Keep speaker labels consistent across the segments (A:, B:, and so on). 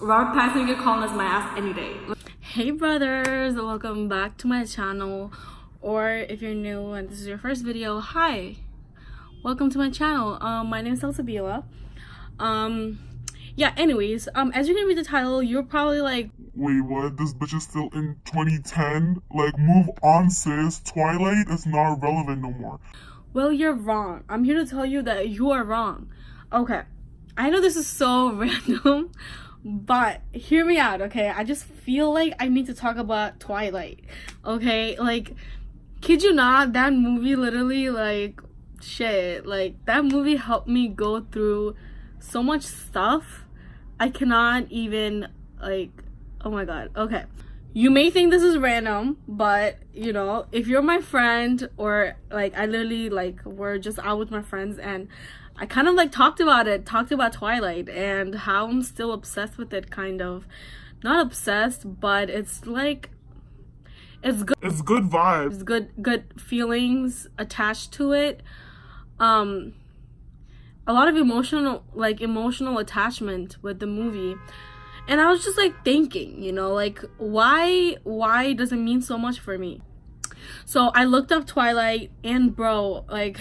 A: Robert Pattinson get calling us my ass any day. Hey brothers, welcome back to my channel. Or if you're new and this is your first video, hi. Welcome to my channel. My name is Elsabila. Yeah, anyways, as you can read the title, you're probably like,
B: wait, what? This bitch is still in 2010? Like, move on, sis. Twilight is not relevant no more.
A: well, you're wrong. I'm here to tell you that you are wrong. Okay, I know this is so random, but hear me out, okay? I just feel like I need to talk about Twilight, okay? Like, kid you not, that movie literally, like, shit, like, that movie helped me go through so much stuff. I cannot even, like, oh my god. Okay, you may think this is random, but you know, if you're my friend, or like I literally, like, we're just out with my friends and I kind of like talked about Twilight and how I'm still obsessed with it, kind of. Not obsessed, but it's like, it's good.
B: It's good vibes.
A: It's good feelings attached to it. A lot of emotional attachment with the movie. And I was just like thinking, you know, like, why does it mean so much for me? So I looked up Twilight, and bro, like,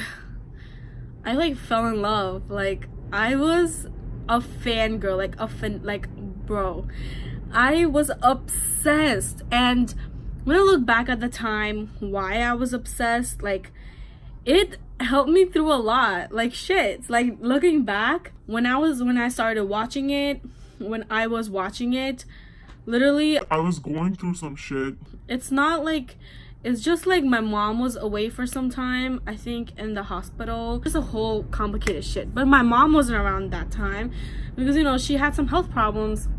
A: I like fell in love. Like, I was a fangirl, like bro, I was obsessed. And when I look back at the time why I was obsessed, like, it helped me through a lot. Like, shit, like, looking back, when I started watching it, when I was watching it, literally
B: I was going through some shit.
A: It's not like, it's just like my mom was away for some time, I think, in the hospital. It's a whole complicated shit, but my mom wasn't around that time because, you know, she had some health problems.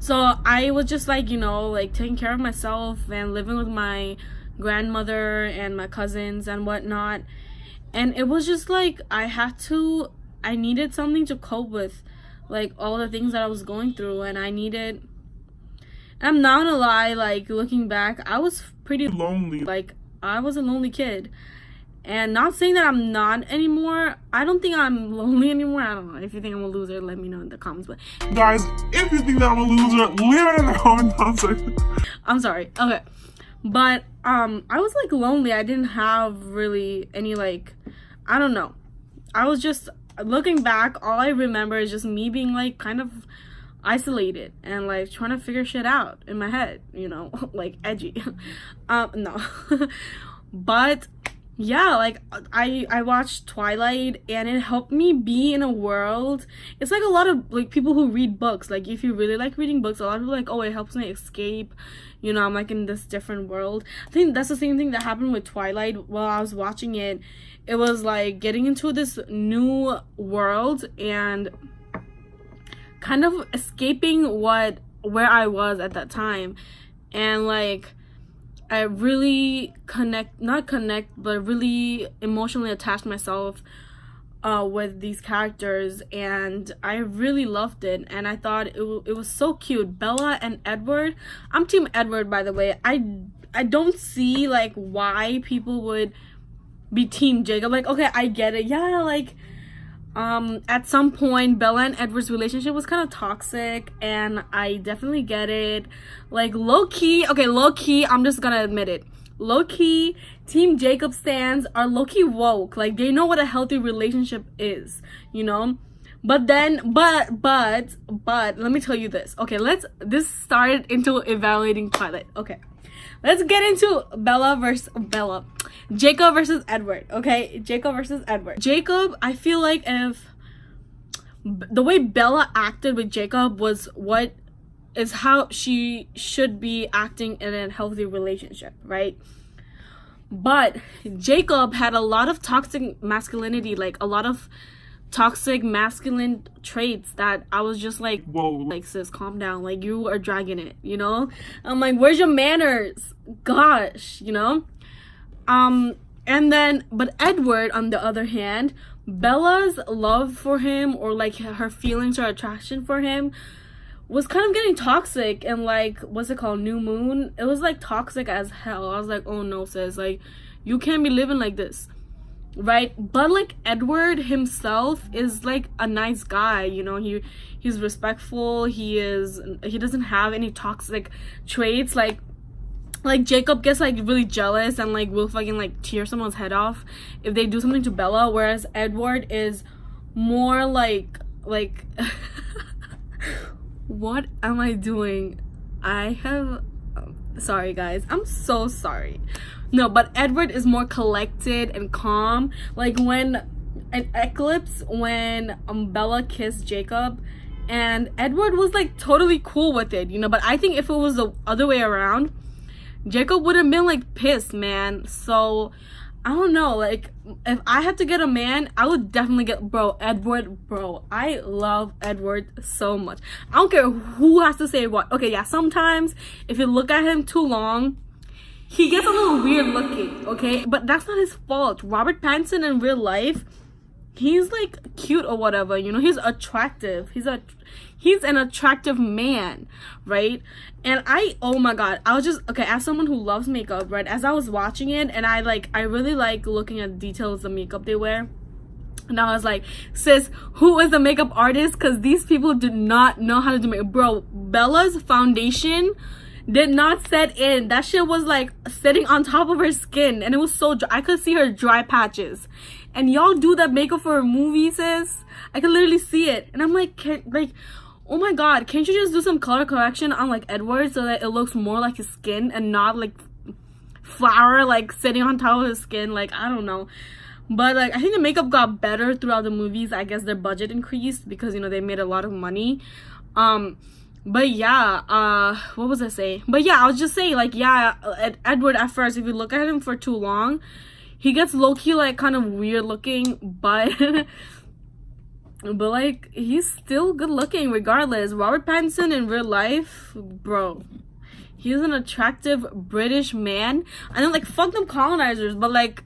A: So I was just like, you know, like taking care of myself and living with my grandmother and my cousins and whatnot. And it was just like, I needed something to cope with, like, all the things that I was going through. And I'm not gonna lie, like, looking back, I was pretty
B: lonely.
A: Like, I was a lonely kid. And not saying that I'm not anymore. I don't think I'm lonely anymore. I don't know. If you think I'm a loser, let me know in the comments. But
B: guys, if you think that I'm a loser, leave it in the comment section.
A: I'm sorry. Okay. But I was like lonely. I didn't have really any, like, I don't know. I was just, looking back, all I remember is just me being like kind of isolated and like trying to figure shit out in my head, you know, like edgy. No. But yeah, like I watched Twilight and it helped me be in a world. It's like a lot of like people who read books, like if you really like reading books, a lot of people are like, oh, it helps me escape, you know, I'm like in this different world. I think that's the same thing that happened with Twilight. While I was watching it, it was like getting into this new world and kind of escaping where I was at that time. And like, I really but really emotionally attached myself with these characters, and I really loved it. And I thought it was so cute. Bella and Edward. I'm team Edward, by the way. I don't see like why people would be team Jacob. Like, okay, I get it. Yeah, like at some point Bella and Edward's relationship was kind of toxic, and I definitely get it. Like, low-key, I'm just gonna admit it, low-key team Jacob stans are low-key woke. Like, they know what a healthy relationship is, you know. But then but let me tell you this. Okay, this started into evaluating Twilight. Okay, let's get into Jacob versus Edward. Okay, Jacob versus Edward. Jacob, I feel like if the way Bella acted with Jacob was how she should be acting in a healthy relationship, right? But Jacob had a lot of toxic masculinity, like a lot of toxic masculine traits that I was just like, whoa, like, sis, calm down, like, you are dragging it, you know. I'm like, where's your manners, gosh, you know. And then, but Edward, on the other hand, Bella's love for him, or like her feelings or attraction for him, was kind of getting toxic. And like, what's it called, New Moon, it was like toxic as hell. I was like, oh no, sis, like, you can't be living like this. right? But like Edward himself is like a nice guy, you know. He's respectful. He doesn't have any toxic traits. Like Jacob gets like really jealous and like will fucking like tear someone's head off if they do something to Bella, whereas Edward is more like what am I doing? I have sorry guys, I'm so sorry. No, but Edward is more collected and calm. Like when an eclipse, when Bella kissed Jacob, and Edward was like totally cool with it, you know. But I think if it was the other way around, Jacob would have been like pissed, man. So I don't know, like if I had to get a man, I would definitely get Edward. Bro, I love Edward so much. I don't care who has to say what. Okay, yeah, sometimes if you look at him too long, he gets a little weird looking, okay? But that's not his fault. Robert Pattinson in real life, he's like cute or whatever, you know. He's attractive. He's an attractive man, right? And oh my god, I was just, okay, as someone who loves makeup, right, as I was watching it, and I really like looking at details of makeup they wear, and I was like, sis, who is a makeup artist? Because these people do not know how to do makeup. Bro, Bella's foundation did not set in. That shit was like sitting on top of her skin, and it was so dry. I could see her dry patches. And y'all do that makeup for a movie, sis? I could literally see it, and I'm like, oh my god, can't you just do some color correction on like Edward so that it looks more like his skin and not like flour like sitting on top of his skin? Like, I don't know. But like I think the makeup got better throughout the movies. I guess their budget increased because, you know, they made a lot of money. But yeah, what was I saying? But yeah, I was just saying, like, yeah, Edward at first, if you look at him for too long, he gets low-key like kind of weird looking, but but like he's still good looking regardless. Robert Pattinson in real life, bro, he's an attractive British man. I know, like, fuck them colonizers, but like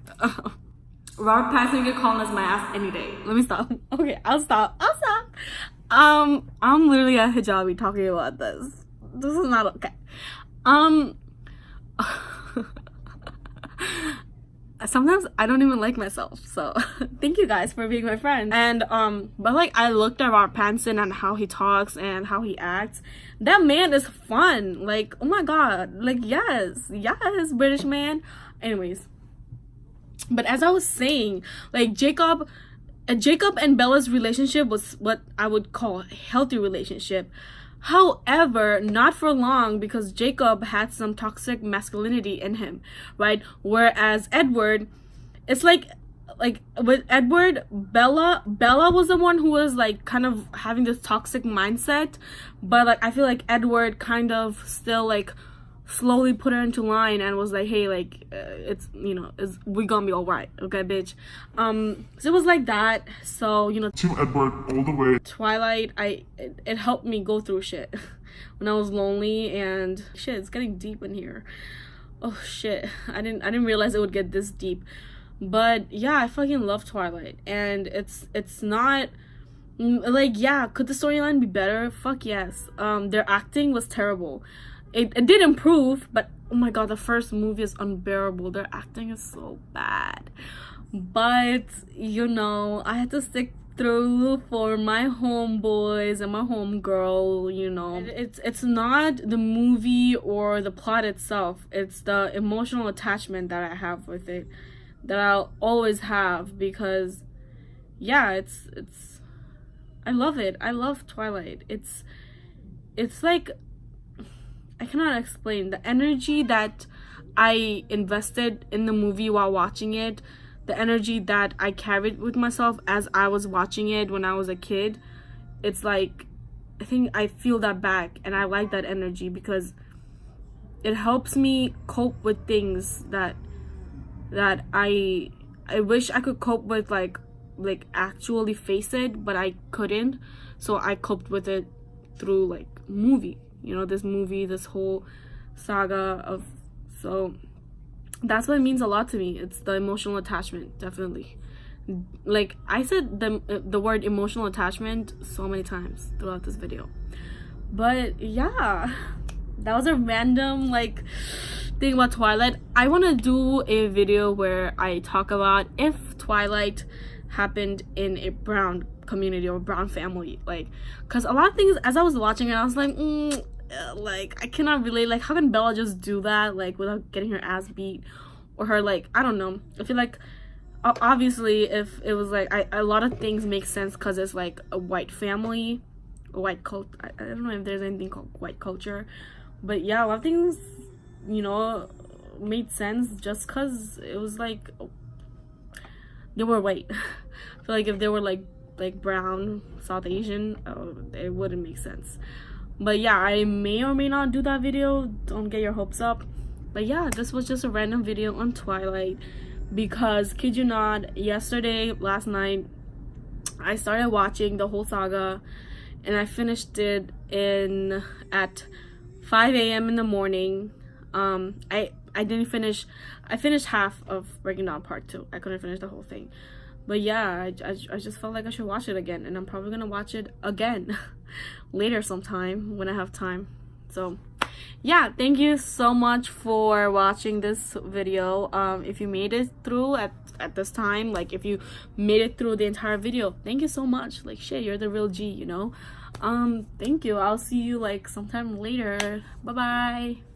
A: Robert Pattinson can colonize my ass any day. Let me stop. Okay, I'll stop. I'm literally a hijabi talking about this. This is not okay. Sometimes I don't even like myself, so thank you guys for being my friend. And but like I looked at Robert Pattinson and how he talks and how he acts. That man is fun. Like, oh my god, like yes, British man. Anyways, but as I was saying, like Jacob and Bella's relationship was what I would call a healthy relationship. However, not for long, because Jacob had some toxic masculinity in him, right? Whereas Edward, it's like with Edward, Bella was the one who was like kind of having this toxic mindset, but like I feel like Edward kind of still like slowly put her into line and was like, hey, like it's, you know, we gonna be all right, okay, bitch. So it was like that. So, you know,
B: Team Edward all the way.
A: Twilight, it helped me go through shit when I was lonely, and shit, it's getting deep in here. Oh shit, I didn't realize it would get this deep. But yeah, I fucking love Twilight, and it's not like, yeah, could the storyline be better? Fuck yes. Their acting was terrible. It did improve, but oh my god, the first movie is unbearable. Their acting is so bad. But, you know, I had to stick through for my homeboys and my homegirl, you know. It's not the movie or the plot itself. It's the emotional attachment that I have with it, that I'll always have, because yeah, it's I love it. I love Twilight. It's like, I cannot explain the energy that I invested in the movie while watching it, the energy that I carried with myself as I was watching it when I was a kid. It's like, I think I feel that back, and I like that energy because it helps me cope with things that I wish I could cope with, like actually face it, but I couldn't. So I coped with it through like movie. You know, this whole saga of, so that's what it means a lot to me. It's the emotional attachment, definitely. Like I said the word emotional attachment so many times throughout this video. But yeah, that was a random thing about Twilight. I want to do a video where I talk about if Twilight happened in a brown community or brown family, like, because a lot of things as I was watching it I was like I cannot relate. Like, how can Bella just do that, like, without getting her ass beat, or her, like, I don't know. I feel like obviously if it was like a lot of things make sense because it's like a white family, a white cult. I don't know if there's anything called white culture, but yeah, a lot of things, you know, made sense just because it was like they were white. I feel like if they were like brown, South Asian, it wouldn't make sense. But yeah, I may or may not do that video. Don't get your hopes up. But yeah, this was just a random video on Twilight because, kid you not, last night I started watching the whole saga and I finished it at 5 a.m. in the morning. I didn't finish. I finished half of Breaking Dawn Part 2. I couldn't finish the whole thing. But yeah, I just felt like I should watch it again, and I'm probably gonna watch it again later sometime when I have time. So yeah, thank you so much for watching this video. If you made it through at this time, like if you made it through the entire video, thank you so much. Like, shit, you're the real G, you know. Thank you. I'll see you like sometime later. Bye bye.